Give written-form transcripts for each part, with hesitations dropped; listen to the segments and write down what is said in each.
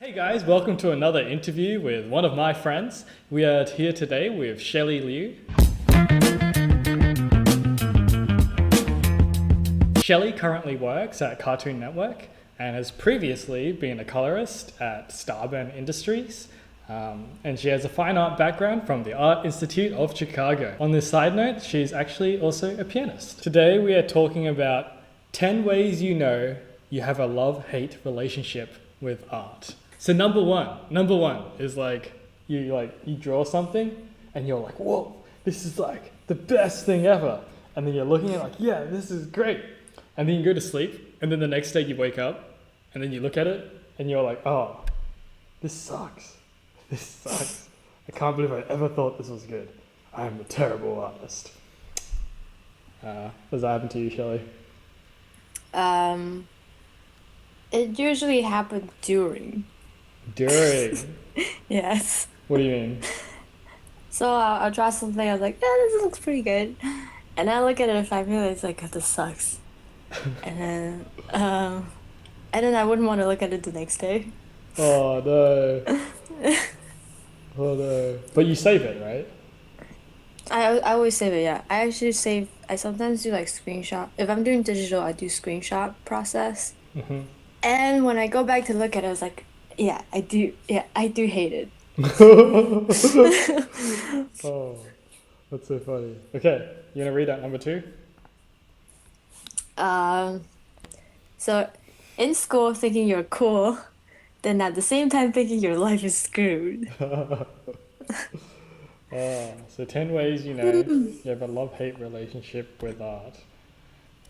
Hey guys, welcome to another interview with one of my friends. We are here today with Shelly Liu. Shelly currently works at Cartoon Network and has previously been a colorist at Starburn Industries. And she has a fine art background from the Art Institute of Chicago. On this side note, she's actually also a pianist. Today we are talking about 10 ways you know you have a love-hate relationship with art. So number one is you draw something and you're like, whoa, this is like the best thing ever. And then you're looking at it like, yeah, this is great. And then you go to sleep and then the next day you wake up and then you look at it and you're like, oh, this sucks. This sucks. I can't believe I ever thought this was good. I'm a terrible artist. Does that happen to you, Shelly? It usually happened during. During? Yes. What do you mean? So I'll draw something. I was like, yeah, this looks pretty good. And I look at it in 5 minutes, like, oh, this sucks. And then, I wouldn't want to look at it the next day. Oh no. Oh no. But you save it, right? I always save it. Yeah, I actually save. I sometimes do like screenshot. If I'm doing digital, I do screenshot process. Mm-hmm. And when I go back to look at it, I was like, yeah, I do. Yeah, I do hate it. Oh, that's so funny. Okay, you gonna read out number two? Um, so in school, thinking you're cool, then at the same time thinking your life is screwed. So 10 ways you know you have a love-hate relationship with art.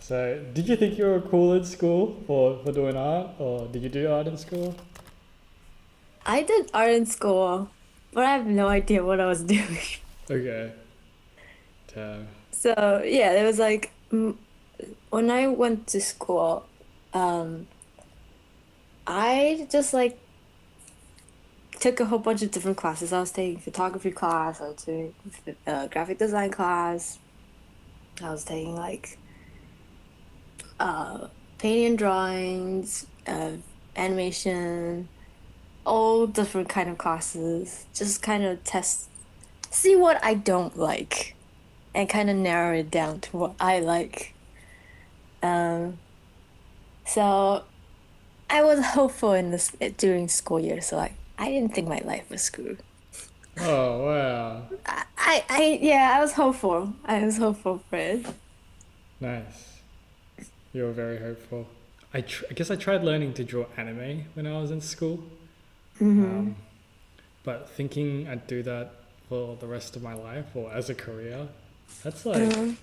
So, did you think you were cool in school for doing art, or did you do art in school? I did art in school, but I have no idea what I was doing. Okay. Damn. So yeah, it was like when I went to school, I just like took a whole bunch of different classes. I was taking photography class, I was doing graphic design class, I was taking like painting and drawings, animation, all different kind of classes. Just kind of see what I don't like, and kind of narrow it down to what I like. Um, so I was hopeful in this during school year, so I didn't think my life was screwed. Oh, wow. Yeah, I was hopeful. I was hopeful for it. Nice. You were very hopeful. I guess I tried learning to draw anime when I was in school. But thinking I'd do that for the rest of my life or as a career, that's like, I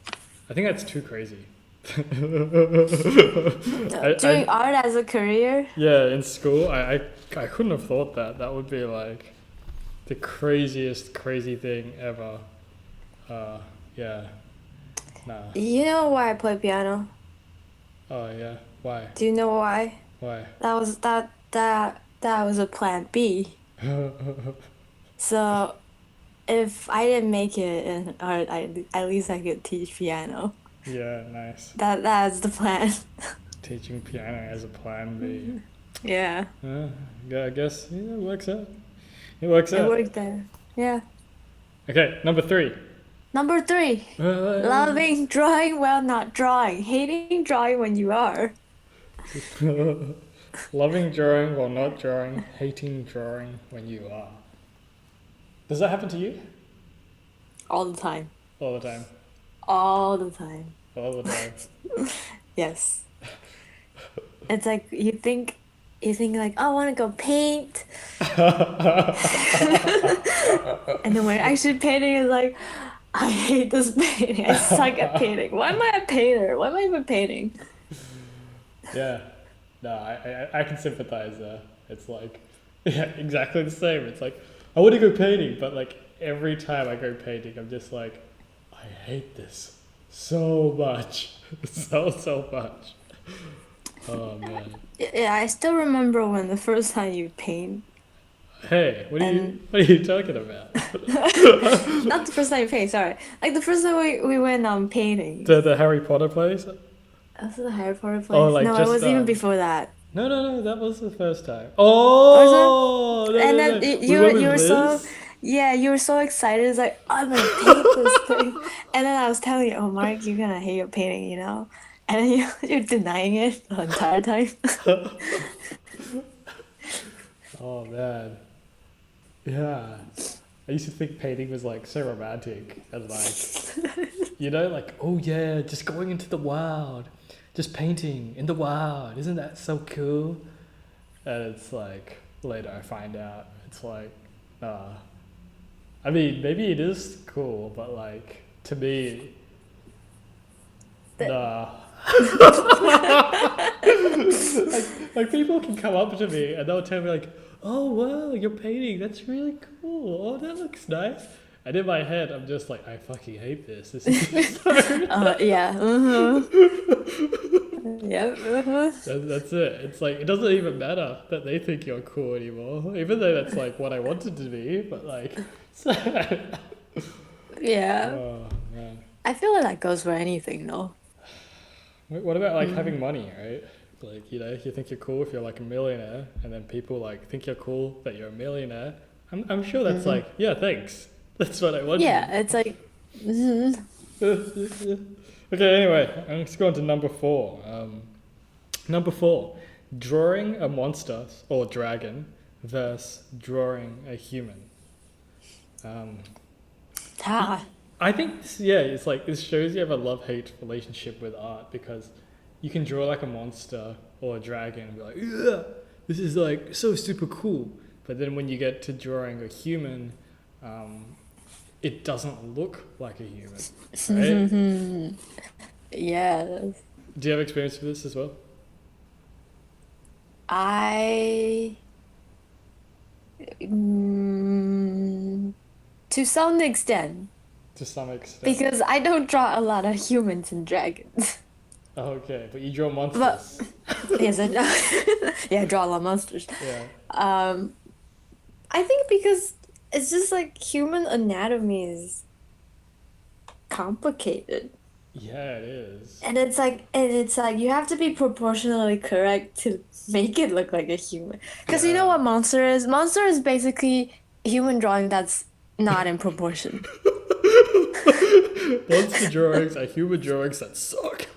think that's too crazy. Doing art as a career? Yeah, in school, I couldn't have thought that. That would be like the crazy thing ever. Yeah, nah. You know why I play piano? Oh yeah, why? Do you know why? Why? That was a plan B. So if I didn't make it in art, at least I could teach piano. Yeah, nice. That's the plan. Teaching piano as a plan B. Yeah. Yeah, I guess it works out. It works It out. worked there. Yeah. Okay, number three. Number 3, loving drawing while not drawing, hating drawing when you are. Loving drawing while not drawing, hating drawing when you are. Does that happen to you? All the time. All the time. All the time. All the time. Yes. It's like you think like, oh, I want to go paint. And then when you're actually painting, it's like, I hate this painting. I suck at painting. Why am I a painter? Why am I even painting? Yeah. No, I can sympathize there. It's like, yeah, exactly the same. It's like, I want to go painting, but like every time I go painting, I'm just like, I hate this so much. So much. Oh man. Yeah, I still remember when the first time you paint. Hey, what are And you talking about? not the first time you paint, sorry. Like the first time we went painting. The Harry Potter place? Was it the Harry Potter Oh, place? like No, it just was even before that. No, no, no, that was the first time. Or so? Oh, no, And no, then no. We went you with were so, Liz. yeah, you were so excited. It's like, I'm gonna paint this thing. And then I was telling you, oh, Mark, you're gonna hate your painting, you know? And then you're denying it the entire time. Oh man, yeah. I used to think painting was like so romantic and like, like, oh yeah, just going into the wild, just painting in the wild. Isn't that so cool? And it's like later I find out it's like, uh, I mean maybe it is cool, but like to me, But nah. Like people can come up to me and they'll tell me like, "Oh wow, you're painting. That's really cool. Oh, that looks nice." And in my head, I'm just like, "I fucking hate this. This is just so." yeah, yeah, That's it. It's like it doesn't even matter that they think you're cool anymore, even though that's like what I wanted to be. But like, yeah. oh man. I feel like that goes for anything, though. What about like Mm. having money, right? Like, you think you're cool if you're like a millionaire, and then people like think you're cool that you're a millionaire. I'm sure that's Mm. like, yeah, thanks. That's what I wanted. Yeah, it's like, mhm. Okay, anyway, let's go on to number four. Number four, drawing a monster or dragon versus drawing a human. Um, Ah, I think yeah, it's like this shows you have a love-hate relationship with art because you can draw like a monster or a dragon and be like, yeah, this is like so super cool. But then when you get to drawing a human, um, it doesn't look like a human, right? yeah. Do you have experience with this as well? I, mm, to some extent, To some extent. because I don't draw a lot of humans and dragons. Okay, but you draw But monsters. yes, I yeah, I draw a lot of monsters. Yeah. Um, I think because it's just like human anatomy is complicated. Yeah, it is. And it's like you have to be proportionally correct to make it look like a human. Because you know Yeah. what monster is? Monster is basically human drawing that's not in proportion. Monster drawings are human drawings that suck.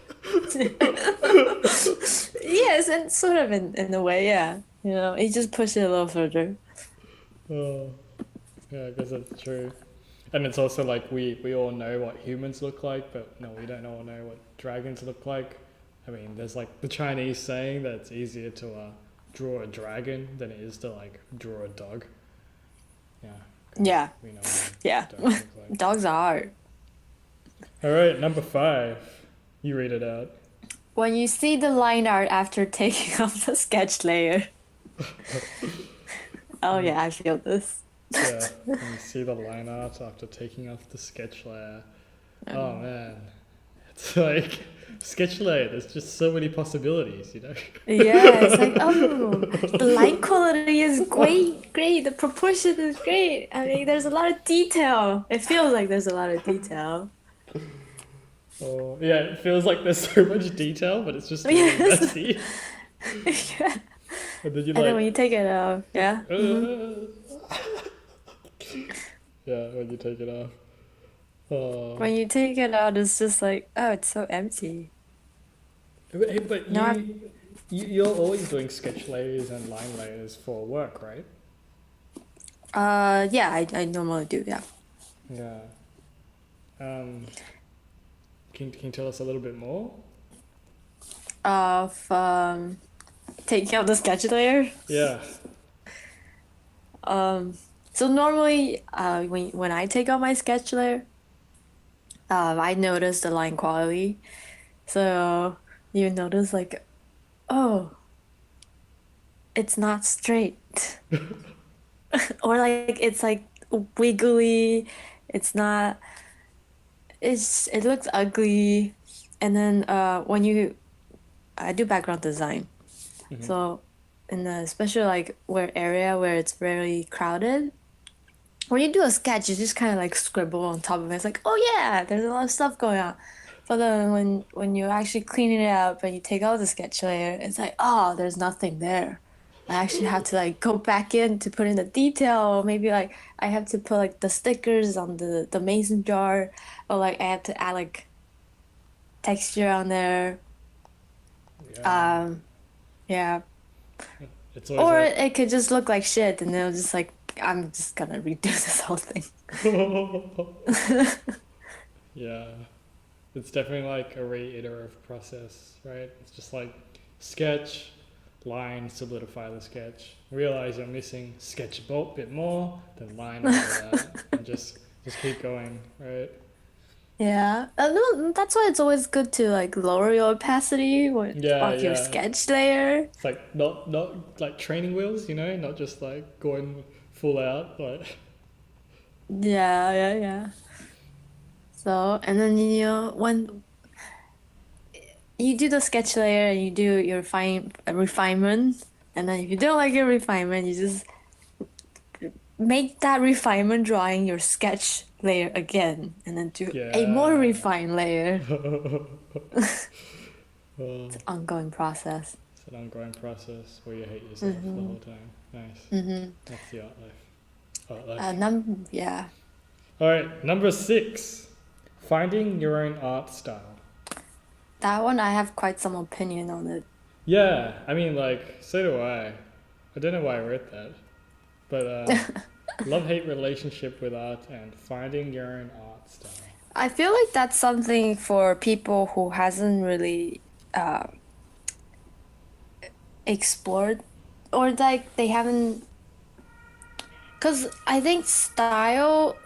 Yes, and sort of in a way, yeah. You know, you just push it a little further. Oh, yeah, I guess that's true. And it's also like we all know what humans look like, but no, we don't all know what dragons look like. I mean, there's like the Chinese saying that it's easier to draw a dragon than it is to like draw a dog. Yeah, because Yeah, we know what yeah. dogs look like. Dogs are hard. All right, number five. You read it out. When you see the line art after taking off the sketch layer. Oh yeah, I feel this. Yeah, and you see the line art after taking off the sketch layer. Oh man, it's like sketch layer. There's just so many possibilities. Yeah, it's like, oh, the light quality is great, great. The proportion is great. I mean, there's a lot of detail. It feels like there's a lot of detail. Oh yeah, it feels like there's so much detail, but it's just really Yes. messy. Yeah. And then you're And then when like, you take it off, yeah. yeah, when you take it off. Oh, When you take it out, it's just like, oh, it's so empty. but No, I've, you're always doing sketch layers and line layers for work, right? yeah, I normally do, yeah. Yeah. Um, can you tell us a little bit more? Of taking out the sketch layer. Yeah. Um, so normally, when I take out my sketch layer, I notice the line quality. So you notice like, oh, it's not straight. Or like it's like wiggly. It's not it looks ugly. And then when you I do background design. Hmm. So in the especially like where area where it's very crowded, when you do a sketch, you just kind of like scribble on top of it. It's like, oh yeah, there's a lot of stuff going on. But then when you actually clean it up and you take out the sketch layer, it's like, oh, there's nothing there. I actually have to like go back in to put in the detail, or maybe like I have to put like the stickers on the mason jar, or like I have to add like texture on there. Yeah. Um, yeah. It's always Or like, it could just look like shit, and then just like I'm just gonna redo this whole thing. yeah. It's definitely like a reiterative process, right? It's just like sketch, line, solidify the sketch. Realize you're missing, sketch a bit more, then line over that, and just keep going, right? Yeah, no, that's why it's always good to like lower your opacity Yeah, of your yeah. sketch layer. It's like not like training wheels, not just like going full out. Like Yeah, yeah, yeah. So, and then when you do the sketch layer and you do your refinement, and then if you don't like your refinement, you just make that refinement drawing your sketch layer again, and then do a more yeah. refined layer. It's Oh, an ongoing process. it's an ongoing process where you hate yourself the Mm-hmm. whole time. Nice. Mm-hmm. That's the art life. Art life. Yeah. All right, number 6. Finding your own art style. That one I have quite some opinion on it. Yeah, I mean, like, so do I. I don't know why I wrote that, but love-hate relationship with art and finding your own art style. I feel like that's something for people who hasn't really uh, explored or like they haven't. Because I think style,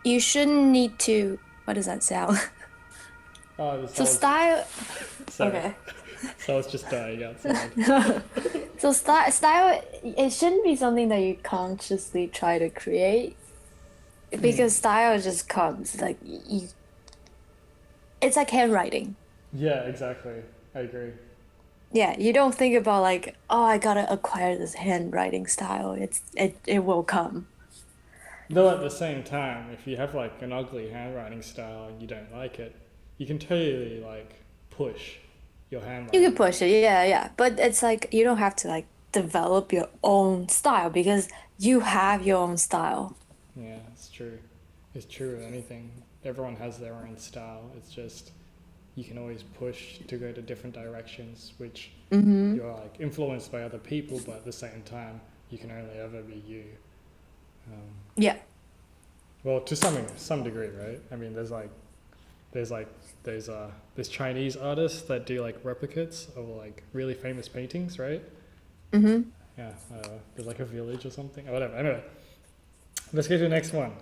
you shouldn't need to. What does that sound? Oh, this So whole style. sorry, Okay. so I was just dying outside. So style, it shouldn't be something that you consciously try to create Mm. because style just comes like you. It's like handwriting. Yeah, exactly. I agree. Yeah, you don't think about like, oh, I gotta acquire this handwriting style. It will come. Though at the same time, if you have like an ugly handwriting style and you don't like it, you can totally like push your You can handwriting. push it, yeah, yeah. But it's like you don't have to like develop your own style because you have your own style. Yeah, it's true. It's true with anything. Everyone has their own style. It's just you can always push to go to different directions, which Mm-hmm. you're like influenced by other people, but at the same time, you can only ever be you. Um, Yeah. well, to some degree, right? I mean, there's like there's Chinese artists that do like replicas of like really famous paintings, right? Mm-hmm. Yeah, there's like a village or something, or whatever. Anyway, let's go to the next one.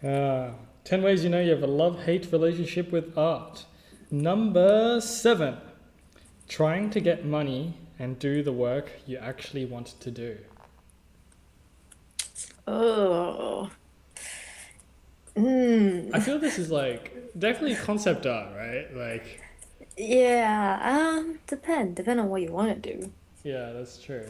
10 ways you know you have a love-hate relationship with art. Number 7. Trying to get money and do the work you actually want to do. Oh. I Mm. feel this is like definitely concept art, right? Like, Yeah. Depend on what you want to do. yeah, that's true.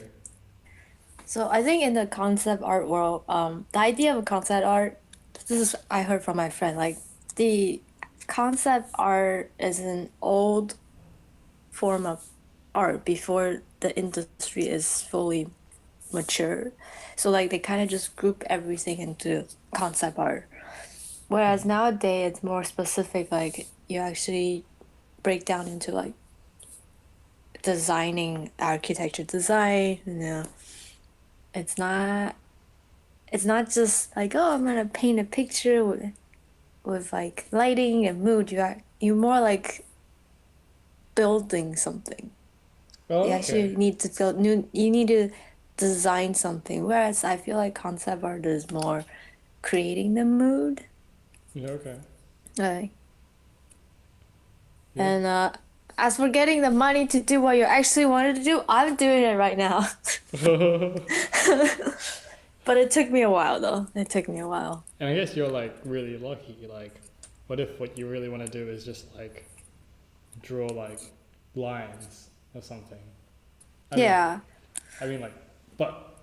So I think in the concept art world, the idea of concept art, this is I heard from my friend, like the concept art is an old form of art before the industry is fully mature. So like they kind of just group everything into concept art. Whereas nowadays it's more specific, like you actually break down into like designing architecture design, it's not it's not just like, oh, I'm gonna paint a picture with like lighting and mood. You more like building something. You Oh, okay. actually need to build new. You need to design something. Whereas I feel like concept art is more creating the mood. Yeah, okay. Like, Yeah. and as for getting the money to do what you actually wanted to do, I'm doing it right now. And But it took me a while though. It took me a while. I guess you're like really lucky. Like, what if what you really want to do is just like draw like lines or something? I mean, Yeah. I mean like, but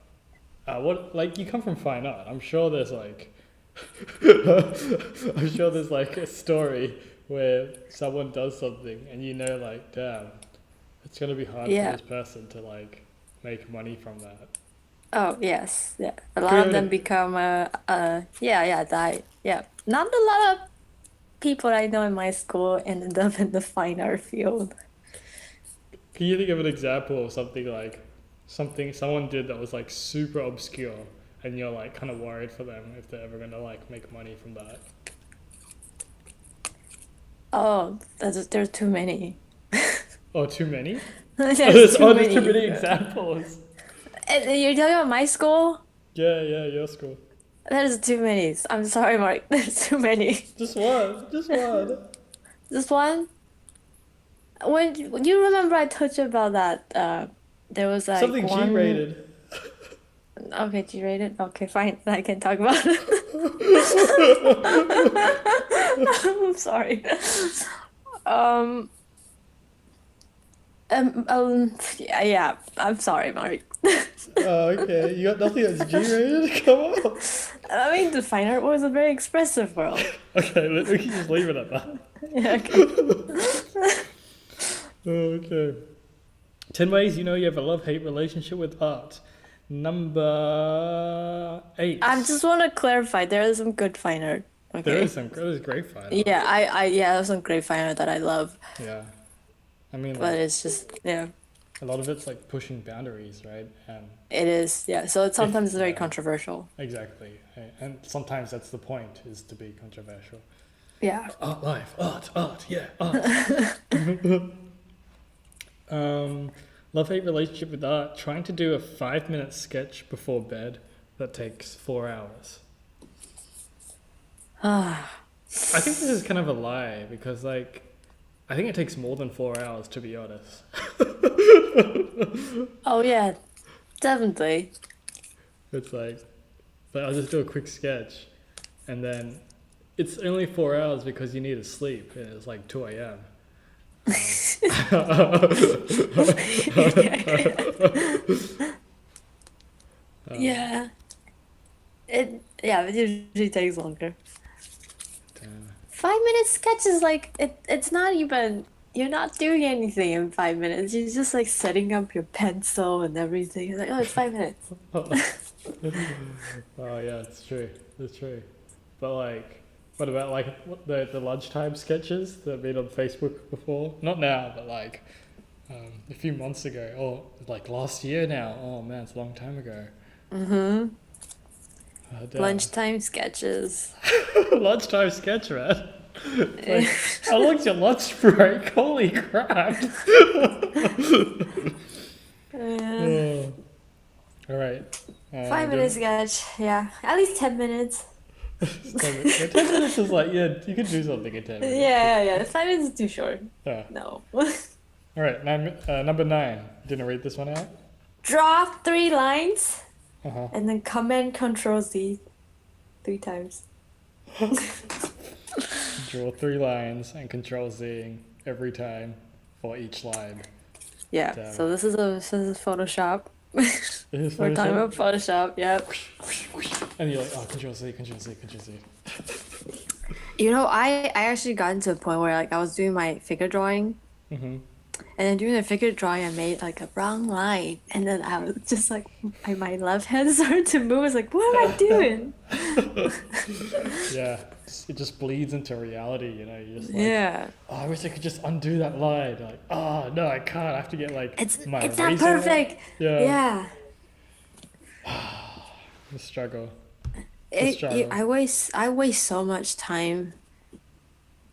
what like you come from fine art. I'm sure there's like, I'm sure there's like a story where someone does something and you know, like, damn, it's gonna be hard for Yeah. this person to like make money from that. Oh, yes. Yeah. A Can we lot have of them become yeah. Not a lot of people I know in my school ended up in the fine art field. Can you think of an example of something like something someone did that was like super obscure and you're like kind of worried for them if they're ever gonna like make money from that? Oh, there's too many. Oh, too many? There's too There's too many many. examples. And you're talking about my school? Yeah, yeah, your school. There's too many. I'm sorry, Mark. There's too many. Just one, just one. This one? When you remember I told you about that, there was like Something one. G-rated. Okay, G-rated. Okay, fine. I can talk about it. I'm sorry. Um, yeah, yeah. I'm sorry, Mark. Oh, okay. You got nothing that's G-rated? Come on. I mean, the fine art was a very expressive world. Okay, we can just leave it at that. Yeah, okay. Okay. 10 ways you know you have a love-hate relationship with art. Number 8. I just want to clarify, there is some good fine art. There Okay. is great fine art. Yeah, yeah, there's some great fine art that I love, Yeah. I mean, but like, it's just, yeah, a lot of it's like pushing boundaries, right? And it is, yeah. So it's if, sometimes very yeah, controversial. exactly. And sometimes that's the point, is to be controversial. Yeah. Art life, art, yeah, art. Love-hate relationship with art. Trying to do a 5-minute sketch before bed that takes 4 hours. I think this is kind of a lie because, like, I think it takes more than 4 hours, to be honest. Oh yeah, definitely. It's like, but I'll just do a quick sketch, and then it's only 4 hours because you need to sleep, and it's like 2 a.m. Yeah. It usually takes longer. Damn. 5 minute sketch is like it's not even you're not doing anything in 5 minutes. You're just like setting up your pencil and everything. You're like, oh, it's 5 minutes. Oh yeah, it's true. It's true. But like, what about like the lunchtime sketches that have been on Facebook before? Not now, but like a few months ago, or like last year now. Oh man, it's a long time ago. Mm-hmm. Damn. Lunchtime sketches. Lunchtime sketch, man. Like, how long's your lunch break? Holy crap! Oh. All right. 5 minute sketch, yeah. At least 10 minutes. 10 minutes is like, yeah, you could do something in 10 minutes. Yeah. 5 minutes is too short. Yeah. No. All right, number 9. Didn't read this one out. Draw 3 lines Uh-huh. and then Command Control Z 3 times. Draw 3 lines and Control Z every time for each line. Yeah. Damn. So this is Photoshop. It is We're talking Photoshop? about Photoshop. Yep. And you're like, oh, Control Z, Control Z, Control Z. You know, I actually got to a point where like I was doing my figure drawing, Mm-hmm. and then during the figure drawing, I made like a wrong line, and then I was just like, my left hand started to move. I was like, what am I doing? Yeah, it just bleeds into reality, you know. You're just like, Yeah. oh, I wish I could just undo that line. Like, oh no, I can't. I have to get like It's my it's not eraser. perfect. Yeah. Yeah. The struggle. I waste so much time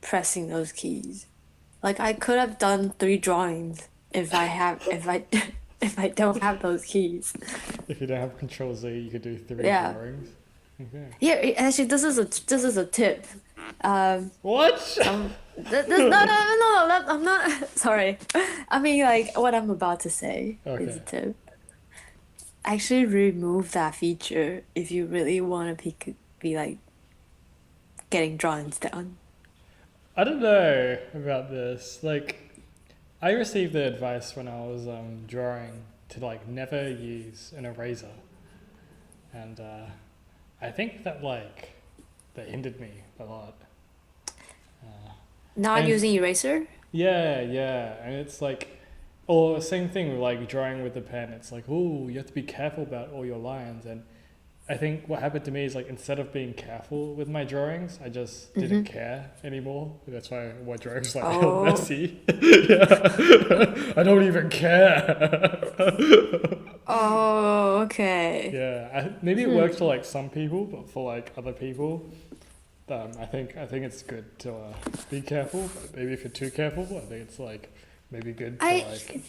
pressing those keys. Like I could have done 3 drawings if I don't have those keys. If you don't have Control Z, you could do 3 Yeah. drawings. Okay. Yeah, actually, this is a tip. What? No, I'm not. Sorry. I mean, like what I'm about to say is a Okay. tip. Actually, remove that feature if you really want to be like getting drawings done. I don't know about this. Like, I received the advice when I was drawing to like never use an eraser, and I think that like that hindered me a lot. Not And using eraser? yeah, yeah, and it's like, or same thing with like drawing with the pen. It's like, oh, you have to be careful about all your lines. And I think what happened to me is like instead of being careful with my drawings, I just didn't Mm-hmm. care anymore. That's why my drawings like real Oh, messy. Yeah, I don't even care. oh, okay. Yeah, maybe it works for Hmm. like some people, but for like other people, I think it's good to be careful. But maybe if you're too careful, I think it's like maybe good to I like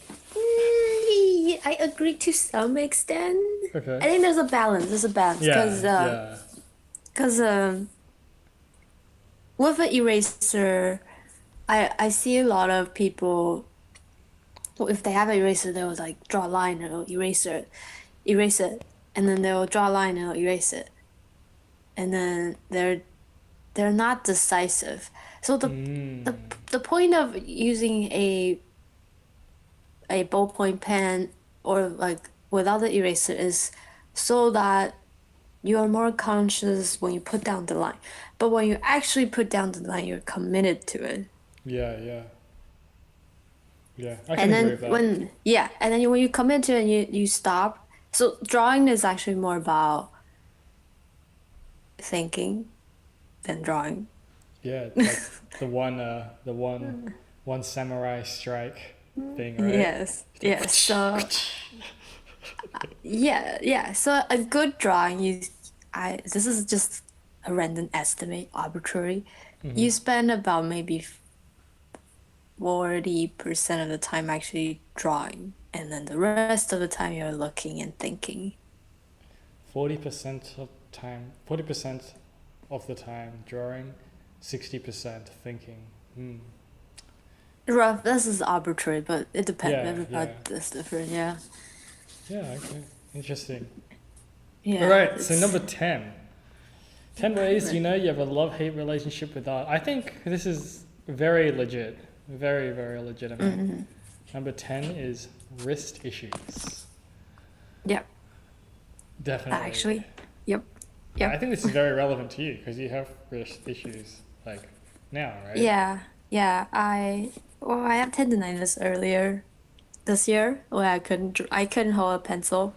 I agree to some extent. okay. I think there's a balance. There's a balance Yeah, yeah. because with an eraser, I see a lot of people. Well, if they have an eraser, they will like draw a line and they'll erase it, and then they'll draw a line and they'll erase it, and then they're not decisive. So the Mm, the point of using a ballpoint pen or like without the eraser is so that you are more conscious when you put down the line. But when you actually put down the line, you're committed to it. yeah, yeah, yeah. I can And agree then with that. and then when you commit to it and you stop. So drawing is actually more about thinking than drawing. Yeah, like the one samurai strike thing, right? Yes, It's yes. So like, yeah. So a good drawing, I this is just a random estimate, arbitrary. hmm You spend about maybe 40% of the time actually drawing, and then the rest of the time you're looking and thinking. 40% of time, 40% of the time drawing, 60% thinking. Hmm. Rough, this is arbitrary, but it depends. Yeah, Everybody yeah, is different, yeah. yeah. Okay, interesting. All Yeah, right, so number it's 10. 10 ways you know you have a love-hate relationship with art. I think this is very legit, very, very legitimate. mm-hmm. Number 10 is wrist issues. Yep, Definitely. actually. Yep. I Yep. think this is very relevant to you because you have wrist issues like now, right? Yeah. Yeah. I have tendonitis earlier this year where I couldn't hold a pencil.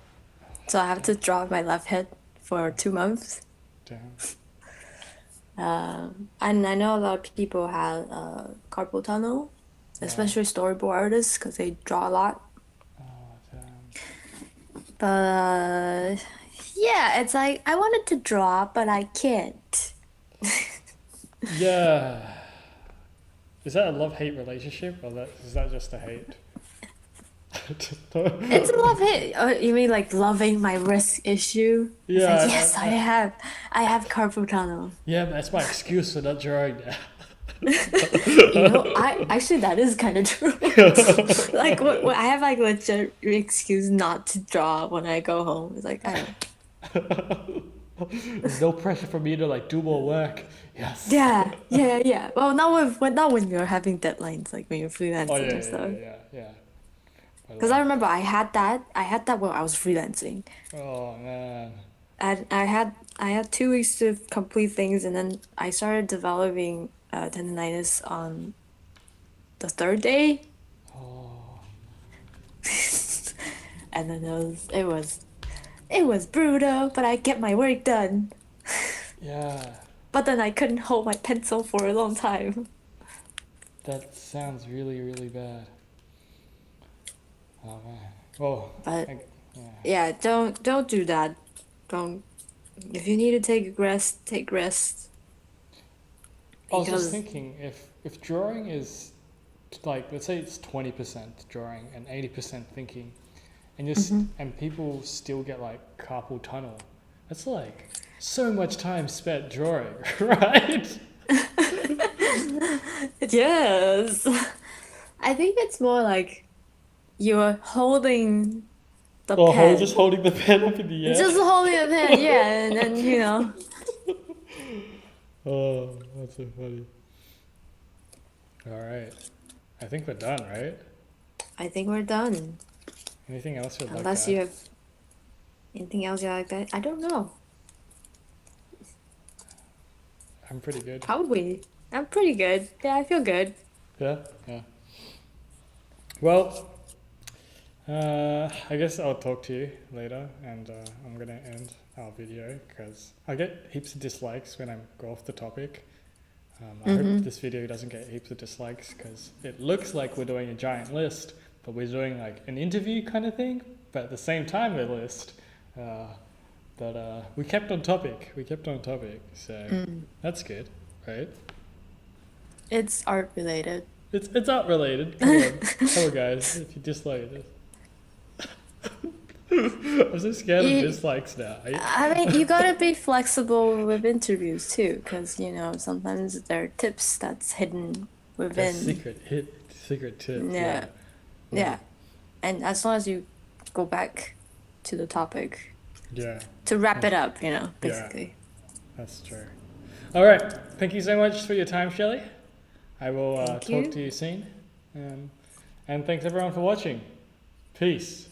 So I have to draw my left hand for 2 months. Damn. And I know a lot of people have carpal tunnel, Right. especially storyboard artists because they draw a lot. Oh, damn. But yeah, it's like I wanted to draw, but I can't. Yeah. Is that a love-hate relationship or is that just a hate? It's a love hit. You mean like loving my wrist issue? It's like Yeah, yes, I have carpal tunnel. yeah, but that's my excuse for not drawing now. I actually that is kind of true. Like I have like legit excuse not to draw when I go home. It's like I don't. There's no pressure for me to like do more work. Yes. Yeah. Well, not when you're having deadlines, like when you're Oh freelancing yeah, or yeah, yeah, stuff. yeah, yeah. But Because I remember I had that when I was freelancing. oh man. I had 2 weeks to complete things, and then I started developing tendonitis on the third day, Oh and then it was brutal, but I get my work done. yeah. But then I couldn't hold my pencil for a long time. That sounds really, really bad. Oh man. Oh, But yeah. yeah, don't do that. Don't if you need to take a rest, take rest I was just because thinking if drawing is like let's say it's 20% drawing and 80% thinking, and people still get like carpal tunnel. That's like so much time spent drawing, right? yes, I think it's more like you're holding the Or just pen. holding the pen up in the air. Just holding a pen, yeah, and then Oh, that's so funny. All right. I think we're done, right? I think we're done. Anything else you'd like to Unless add? you have anything else you like that. I don't know. I'm pretty good. Probably. I'm pretty good. Yeah, I feel good. Yeah, yeah. Well, I guess I'll talk to you later, and I'm gonna end our video because I get heaps of dislikes when I go off the topic. I hope Mm-hmm. this video doesn't get heaps of dislikes because it looks like we're doing a giant list, but we're doing like an interview kind of thing, but at the same time a list. Uh, but we kept on topic. We kept on topic, so Mm. that's good, right? It's art related. It's not related. Come on, guys. If you dislike it, I'm so scared of You, dislikes now. I mean, you gotta be flexible with interviews too, because sometimes there are tips that's hidden That's within. secret tip. Yeah. Yeah, Mm. yeah. And as long as you go back to the topic Yeah. to wrap Mm. it up, Yeah. basically. That's true. All right. Thank you so much for your time, Shelly. I will Thank talk you. to you soon. And thanks everyone for watching. Peace.